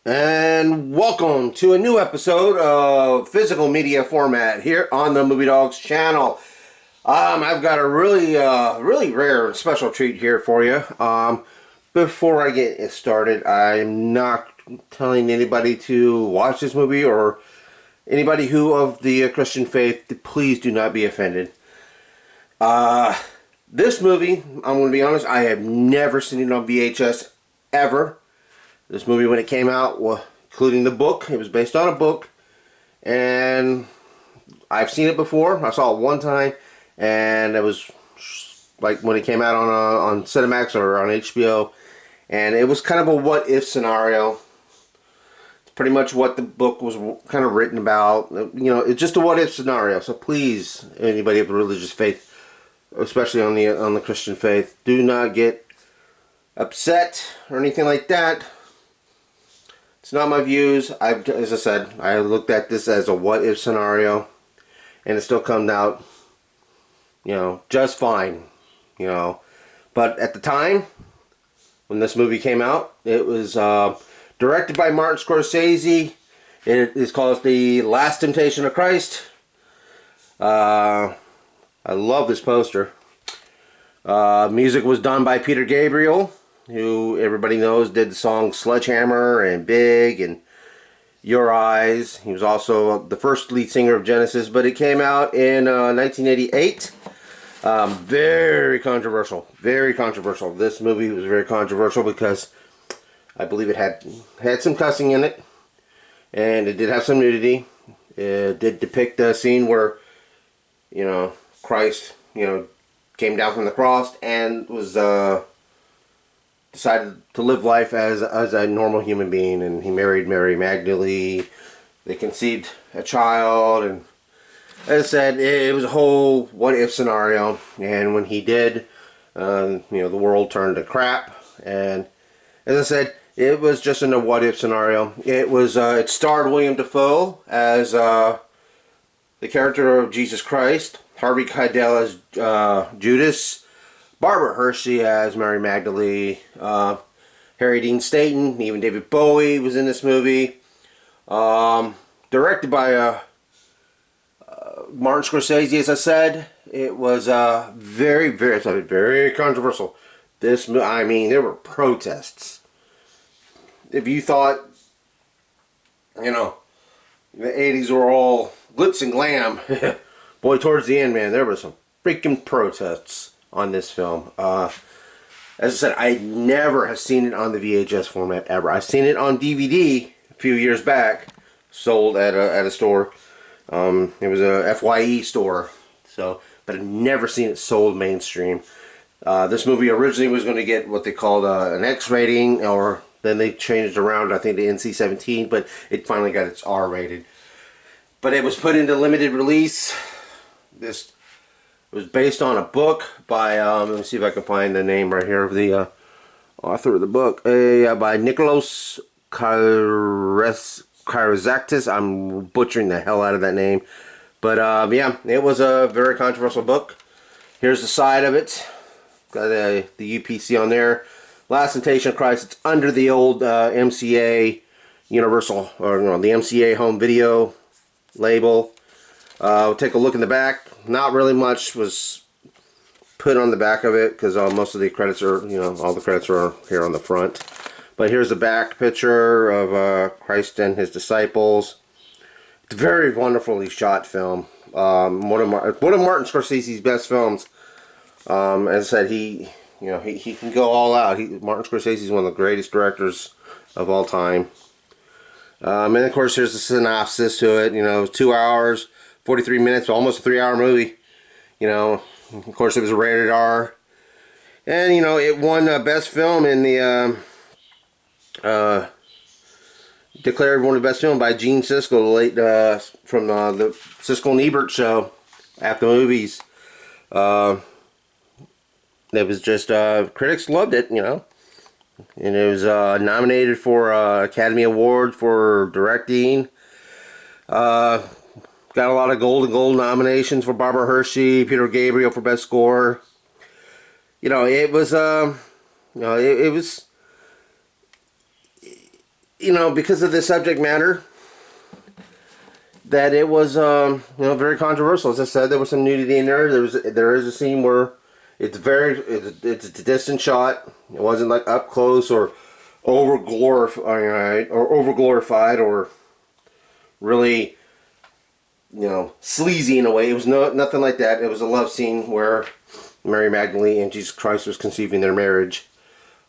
And welcome to a new episode of Physical Media Format here on the Movie Dawgs channel. I've got a really rare and special treat here for you. Before I get started, I'm not telling anybody to watch this movie or anybody who of the Christian faith. Please do not be offended. This movie, I'm going to be honest, I have never seen it on VHS ever. This movie, when it came out, well, including the book, it was based on a book, and I've seen it before. I saw it one time, and it was like when it came out on Cinemax or on HBO, and it was kind of a what-if scenario. It's pretty much what the book was kind of written about. You know, it's just a what-if scenario. So please, anybody of religious faith, especially on the Christian faith, do not get upset or anything like that. It's not my views. As I said, I looked at this as a what-if scenario, and it still comes out, just fine, But at the time, when this movie came out, it was directed by Martin Scorsese. It is called The Last Temptation of Christ. I love this poster. Music was done by Peter Gabriel, who everybody knows did the songs Sledgehammer and Big and Your Eyes. He was also the first lead singer of Genesis, but it came out in 1988. Very controversial. Very controversial. This movie was very controversial because I believe it had some cussing in it, and it did have some nudity. It did depict a scene where, Christ, came down from the cross and was decided to live life as a normal human being, and he married Mary Magdalene. They conceived a child, and as I said, it was a whole what-if scenario. And when he did, the world turned to crap. And as I said, it was just in a what-if scenario. It starred William Dafoe as the character of Jesus Christ, Harvey Keitel as Judas, Barbara Hershey as Mary Magdalene, Harry Dean Stanton, even David Bowie was in this movie. Directed by Martin Scorsese, as I said. It was very controversial. There were protests. If you thought, the 80s were all glitz and glam, boy, towards the end, man, there were some freaking protests on this film. As I said, I never have seen it on the VHS format ever. I've seen it on DVD a few years back, sold at a store. It was a FYE store, but I've never seen it sold mainstream. This movie originally was going to get what they called an X rating, or then they changed around, I think, to NC-17, but it finally got its R rated. But it was put into limited release. This was based on a book by, let me see if I can find the name right here of the author of the book, by Nicholas Kyrozakis. I'm butchering the hell out of that name. But yeah, it was a very controversial book. Here's the side of it. Got the UPC on there. Last Temptation of Christ. It's under the old MCA Universal, or the MCA home video label. We'll take a look in the back. Not really much was put on the back of it because most of the credits are, all the credits are here on the front. But here's the back picture of Christ and his disciples. It's a very wonderfully shot film. One of Martin Scorsese's best films. As I said, he can go all out. Martin Scorsese is one of the greatest directors of all time. And of course, here's the synopsis to it. 2 hours, 43 minutes, almost a 3-hour movie. Of course, it was rated R. And, it won Best Film in the, declared one of the best film by Gene Siskel, the late, from the Siskel and Ebert show, At the Movies. It was just, critics loved it, And it was nominated for Academy Award for directing. Got a lot of gold nominations for Barbara Hershey, Peter Gabriel for Best Score. It was, it was you know, because of the subject matter, that it was, you know, very controversial. As I said, there was some nudity in there. There is a scene where it's a distant shot. It wasn't like up close or over glorified or really, you know, sleazy in a way. It was nothing like that. It was a love scene where Mary Magdalene and Jesus Christ was conceiving their marriage,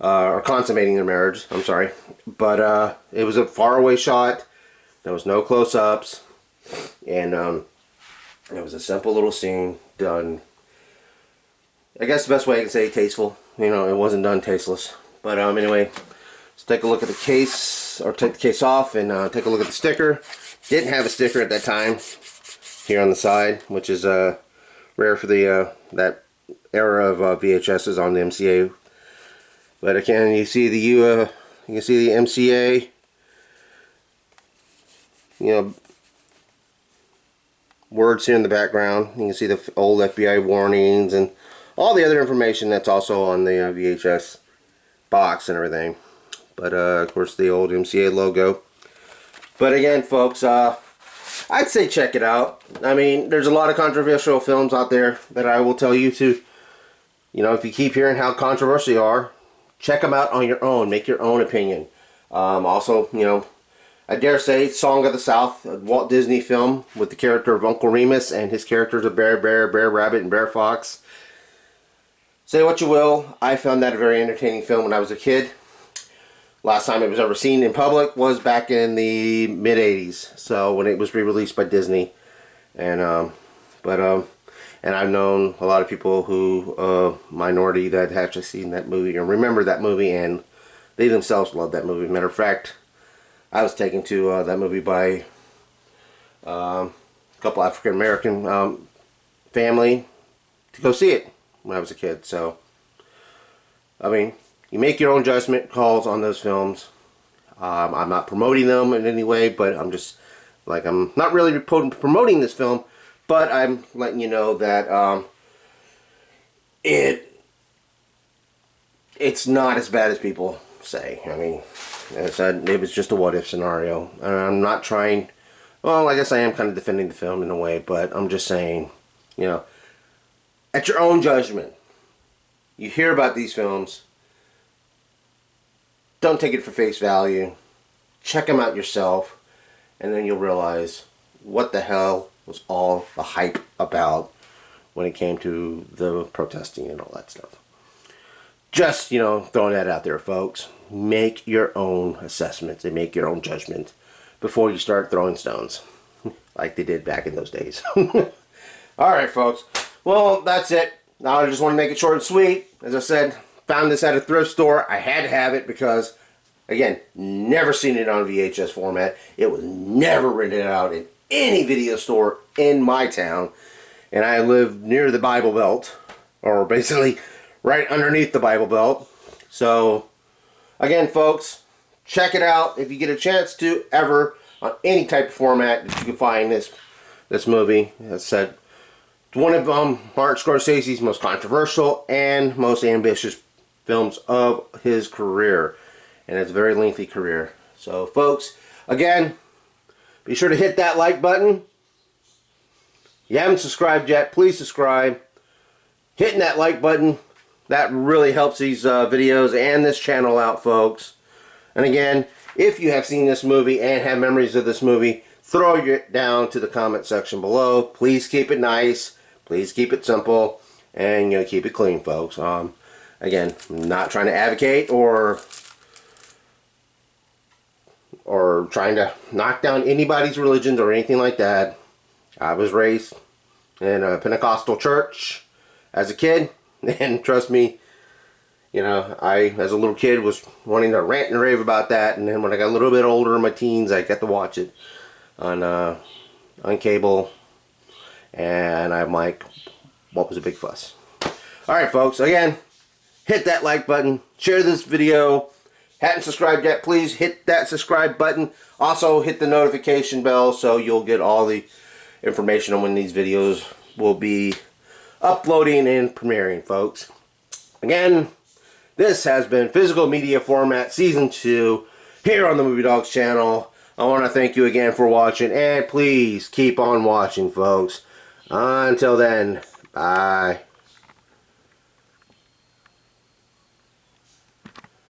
or consummating their marriage. I'm sorry, but it was a faraway shot. There was no close-ups, and it was a simple little scene done. I guess the best way I can say tasteful. You know, it wasn't done tasteless. But anyway, let's take a look at the case, or take the case off, and take a look at the sticker. Didn't have a sticker at that time here on the side, which is rare for the that era of VHSs on the MCA. But again, you see the you can see the MCA, you know, words here in the background. You can see the old FBI warnings and all the other information that's also on the VHS box and everything. But of course the old MCA logo. But again, folks, I'd say check it out. I mean, there's a lot of controversial films out there that I will tell you to, you know, if you keep hearing how controversial they are, check them out on your own. Make your own opinion. Also, you know, I dare say Song of the South, a Walt Disney film with the character of Uncle Remus and his characters of Bear Rabbit, and Bear Fox. Say what you will, I found that a very entertaining film when I was a kid. Last time it was ever seen in public was back in the mid-80s, so when it was re-released by Disney. And and I've known a lot of people who, minority, that have actually seen that movie or remember that movie, and they themselves love that movie. Matter of fact, I was taken to that movie by a couple African American family to go see it when I was a kid. So, I mean, you make your own judgment calls on those films. I'm not promoting them in any way, but I'm just, like, I'm not really promoting this film, but I'm letting you know that it's not as bad as people say. I mean, as I said, it was just a what-if scenario. And I'm not trying, well, I guess I am kind of defending the film in a way, but I'm just saying, you know, at your own judgment, you hear about these films, don't take it for face value. Check them out yourself, and then you'll realize what the hell was all the hype about when it came to the protesting and all that stuff. Just, you know, throwing that out there, folks. Make your own assessments and make your own judgment before you start throwing stones, like they did back in those days. Alright, folks. Well, that's it. Now I just want to make it short and sweet. As I said, found this at a thrift store. I had to have it because, again, never seen it on VHS format. It was never rented out in any video store in my town. And I live near the Bible Belt, or basically right underneath the Bible Belt. So, again, folks, check it out if you get a chance to ever, on any type of format that you can find this movie. As I said, it's one of Martin Scorsese's most controversial and most ambitious films of his career, and it's a very lengthy career. So, folks, again, be sure to hit that like button. If you haven't subscribed yet, please subscribe. Hitting that like button, that really helps these videos and this channel out, folks. And again, if you have seen this movie and have memories of this movie, throw it down to the comment section below. Please keep it nice. Please keep it simple. And, you know, keep it clean, folks. Again, I'm not trying to advocate or trying to knock down anybody's religions or anything like that. I was raised in a Pentecostal church as a kid, and trust me, you know, I, as a little kid, was wanting to rant and rave about that, and then when I got a little bit older in my teens, I got to watch it on cable, and I'm like, what was a big fuss? Alright, folks, again, hit that like button, share this video. Hadn't subscribed yet, please hit that subscribe button. Also, hit the notification bell so you'll get all the information on when these videos will be uploading and premiering, folks. Again, this has been Physical Media Format Season 2, here on the Movie Dawgs channel. I want to thank you again for watching, and please keep on watching, folks. Until then, bye.